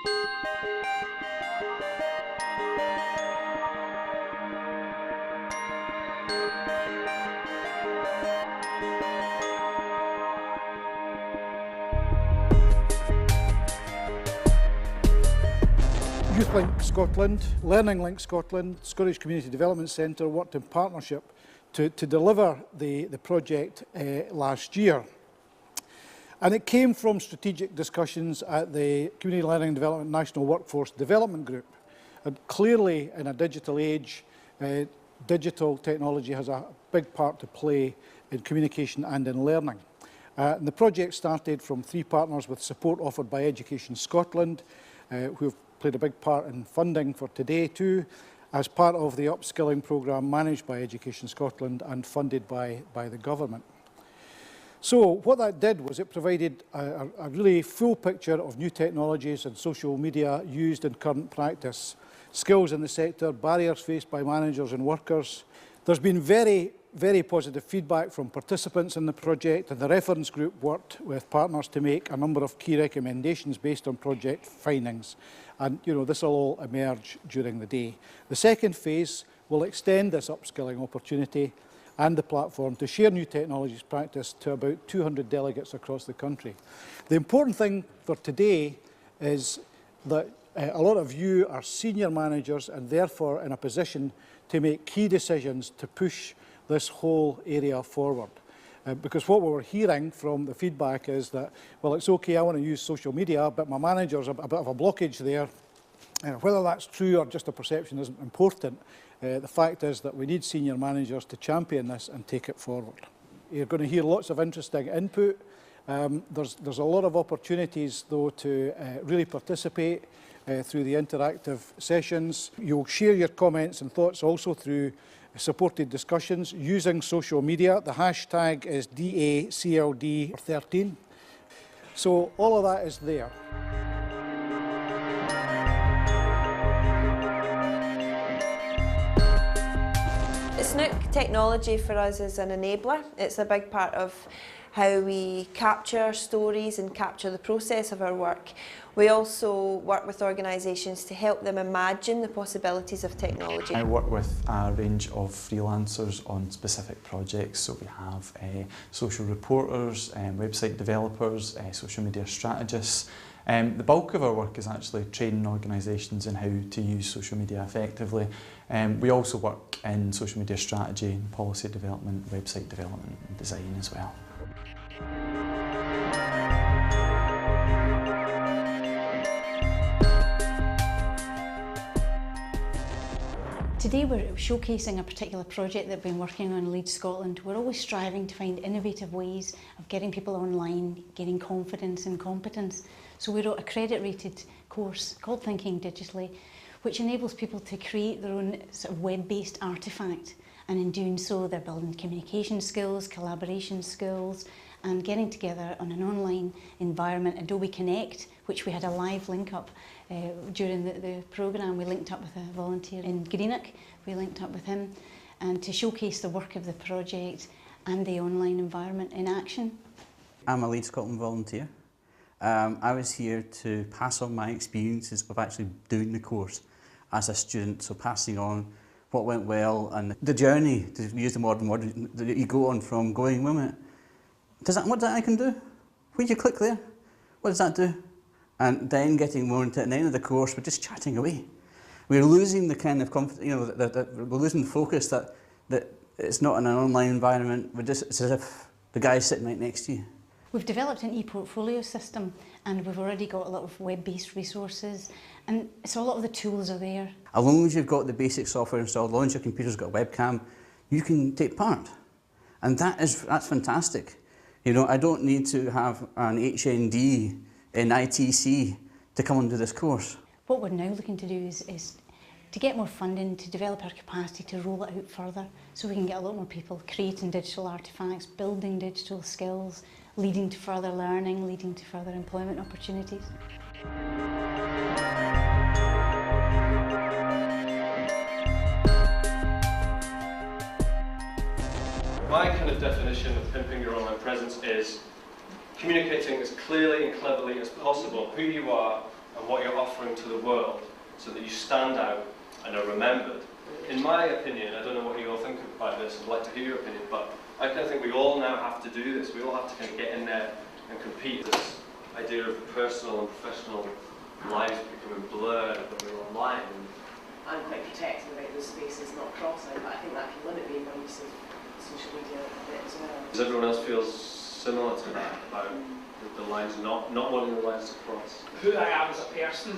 YouthLink Scotland, Learning Link Scotland, Scottish Community Development Centre worked in partnership to deliver the project last year. And it came from strategic discussions at the Community Learning and Development National Workforce Development Group. And clearly, in a digital age, digital technology has a big part to play in communication and in learning. And the project started from 3 partners with support offered by Education Scotland, who have played a big part in funding for today too, as part of the upskilling programme managed by Education Scotland and funded by the government. So what that did was it provided a really full picture of new technologies and social media used in current practice, skills in the sector, barriers faced by managers and workers. There's been very positive feedback from participants in the project, and the reference group worked with partners to make a number of key recommendations based on project findings. And this will all emerge during the day. The second phase will extend this upskilling opportunity and the platform to share new technologies practice to about 200 delegates across the country. The important thing for today is that a lot of you are senior managers and therefore in a position to make key decisions to push this whole area forward. Because what we were hearing from the feedback is that, well, it's okay, I want to use social media, but my manager's a bit of a blockage there. Whether that's true or just a perception isn't important. The fact is that we need senior managers to champion this and take it forward. You're going to hear lots of interesting input. There's a lot of opportunities, though, to really participate through the interactive sessions. You'll share your comments and thoughts also through supported discussions using social media. The hashtag is DACLD13. So all of that is there. Snook technology for us is an enabler. It's a big part of how we capture stories and capture the process of our work. We also work with organisations to help them imagine the possibilities of technology. I work with a range of freelancers on specific projects. So we have social reporters, website developers, social media strategists. The bulk of our work is actually training organisations in how to use social media effectively. We also work in social media strategy, policy development, website development and design as well. Today we're showcasing a particular project that we've been working on in Lead Scotland. We're always striving to find innovative ways of getting people online, gaining confidence and competence. So we wrote a credit-rated course called Thinking Digitally, which enables people to create their own sort of web-based artefact. And in doing so, they're building communication skills, collaboration skills, and getting together on an online environment. Adobe Connect, which we had a live link-up during the programme. We linked up with a volunteer in Greenock. We linked up with him and to showcase the work of the project and the online environment in action. I'm a Lead Scotland volunteer. I was here to pass on my experiences of actually doing the course as a student, so passing on what went well and the journey, to use the modern word, that you go on from going, wait a minute, what that I can do? Where do you click there? What does that do? And then getting more into it, at the end of the course, we're just chatting away. We're losing the kind of confidence, we're losing the focus that it's not in an online environment. It's as if the guy's sitting right next to you. We've developed an e-portfolio system and we've already got a lot of web-based resources, and so a lot of the tools are there. As long as you've got the basic software installed, as long as your computer's got a webcam, you can take part. And that's fantastic. I don't need to have an HND in ITC to come and do this course. What we're now looking to do is to get more funding, to develop our capacity to roll it out further, so we can get a lot more people creating digital artefacts, building digital skills, leading to further learning, leading to further employment opportunities. My kind of definition of pimping your online presence is communicating as clearly and cleverly as possible who you are, and what you're offering to the world so that you stand out and are remembered. In my opinion, I don't know what you all think about this, I'd like to hear your opinion, but I kind of think we all now have to do this. We all have to kind of get in there and compete. This idea of personal and professional lives becoming blurred when we're online. I'm quite protective about those spaces not crossing, but I think that can limit me in my use of social media a bit as well. Does everyone else feel similar to that, about the lines, not wanting the lines to cross? Who I am as a person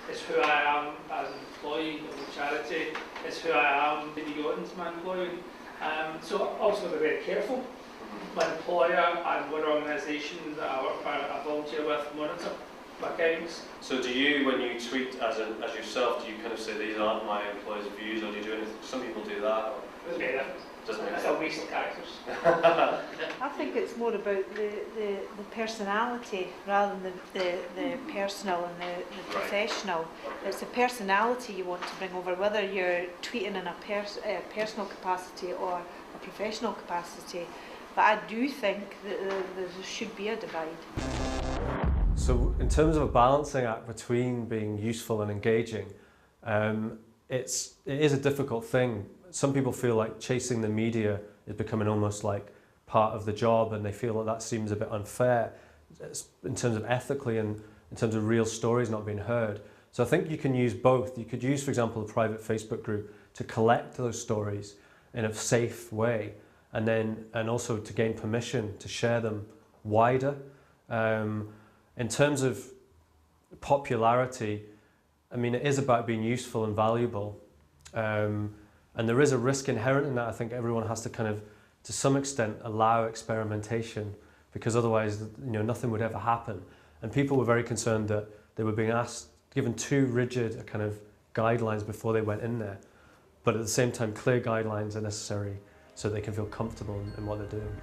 is who I am as an employee of the charity, is who I am beyond my employee. So also be very careful. My employer and one organisation that I work for, I volunteer with, monitor my accounts. So do you, when you tweet as yourself, do you kind of say these aren't my employees' views, or do you do anything? Some people do that. Or Doesn't make a difference. Doesn't make It's sense. a waste of characters. I think it's more about the personality rather than the personal and the professional. It's the personality you want to bring over, whether you're tweeting in a personal capacity or a professional capacity. But I do think that there should be a divide. So in terms of a balancing act between being useful and engaging, it is a difficult thing. Some people feel like chasing the media is becoming almost like part of the job, and they feel that seems a bit unfair in terms of ethically and in terms of real stories not being heard. So I think you can use both. You could use, for example, a private Facebook group to collect those stories in a safe way, and also to gain permission to share them wider. In terms of popularity, I mean, it is about being useful and valuable. And there is a risk inherent in that. I think everyone has to kind of, to some extent, allow experimentation, because otherwise, nothing would ever happen. And people were very concerned that they were being given too rigid a kind of guidelines before they went in there. But at the same time, clear guidelines are necessary so they can feel comfortable in what they're doing.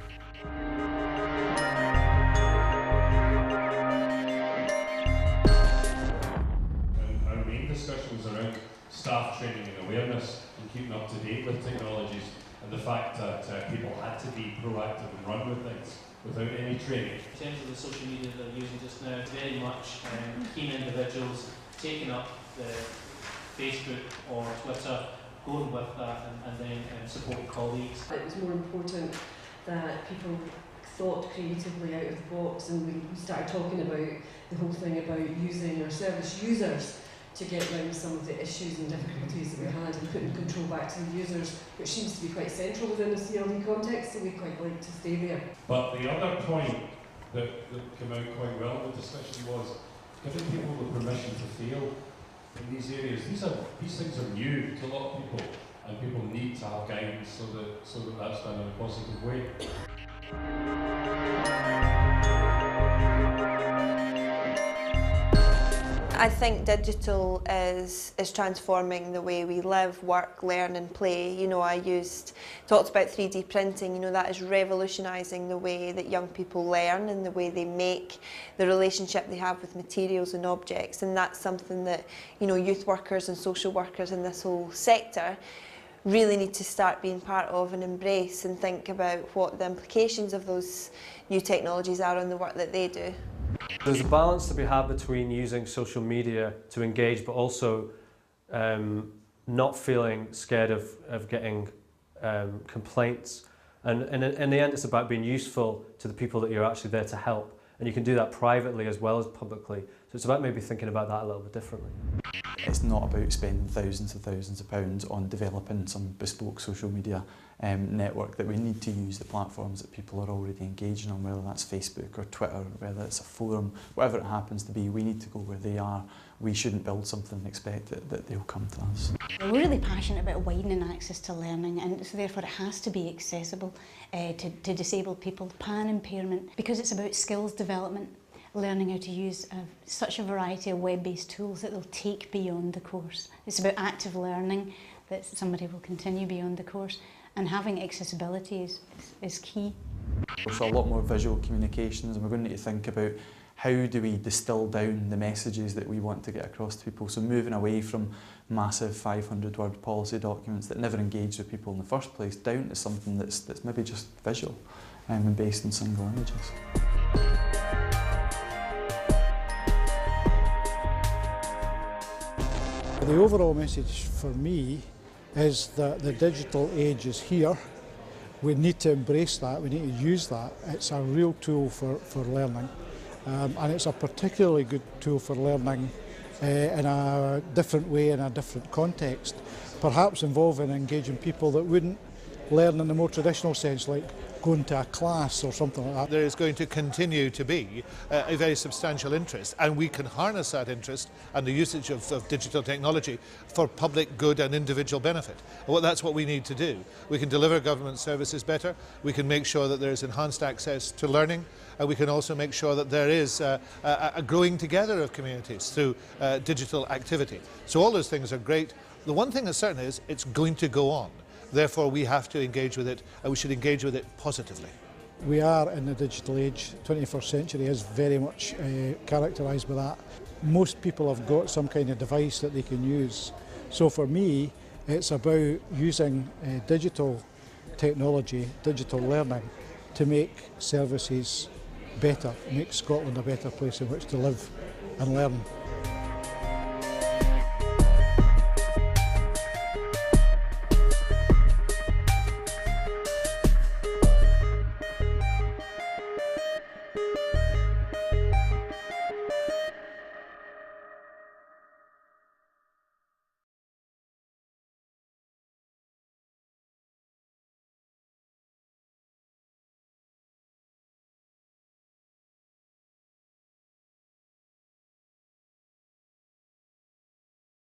Our main discussions around staff training and awareness and keeping up to date with technologies, and the fact that people had to be proactive and run with things without any training. In terms of the social media they're using just now, very much keen individuals taking up the Facebook or Twitter, going with that and then supporting colleagues. It was more important that people thought creatively out of the box, and we started talking about the whole thing about using our service users to get around some of the issues and difficulties that we had, and putting control back to the users, which seems to be quite central within the CLD context, so we quite like to stay there. But the other point that came out quite well in the discussion was giving people the permission to fail in these areas. These things are new to a lot of people, and people need to have guidance so that that's done in a positive way. I think digital is transforming the way we live, work, learn and play. I talked about 3D printing, that is revolutionising the way that young people learn and the way they make, the relationship they have with materials and objects, and that's something that, youth workers and social workers in this whole sector really need to start being part of and embrace, and think about what the implications of those new technologies are on the work that they do. There's a balance to be had between using social media to engage, but also not feeling scared of getting complaints. And in the end, it's about being useful to the people that you're actually there to help. And you can do that privately as well as publicly. So it's about maybe thinking about that a little bit differently. It's not about spending thousands of pounds on developing some bespoke social media network. That we need to use the platforms that people are already engaging on, whether that's Facebook or Twitter, whether it's a forum, whatever it happens to be. We need to go where they are. We shouldn't build something and expect that they'll come to us. We're really passionate about widening access to learning, and so therefore it has to be accessible to disabled people, pan impairment, because it's about skills development, learning how to use such a variety of web-based tools that they'll take beyond the course. It's about active learning, that somebody will continue beyond the course, and having accessibility is key. So a lot more visual communications, and we're going to need to think about how do we distill down the messages that we want to get across to people. So moving away from massive 500-word policy documents that never engage with people in the first place, down to something that's maybe just visual and based on single images. The overall message for me is that the digital age is here. We need to embrace that, we need to use that. It's a real tool for learning, and it's a particularly good tool for learning in a different way, in a different context, perhaps involving engaging people that wouldn't learn in the more traditional sense, like going to a class or something like that. There is going to continue to be a very substantial interest, and we can harness that interest and the usage of digital technology for public good and individual benefit. Well, that's what we need to do. We can deliver government services better, we can make sure that there is enhanced access to learning, and we can also make sure that there is a growing together of communities through digital activity. So all those things are great. The one thing that's certain is it's going to go on. Therefore, we have to engage with it, and we should engage with it positively. We are in the digital age. 21st century is very much characterised by that. Most people have got some kind of device that they can use. So for me, it's about using digital technology, digital learning, to make services better, make Scotland a better place in which to live and learn.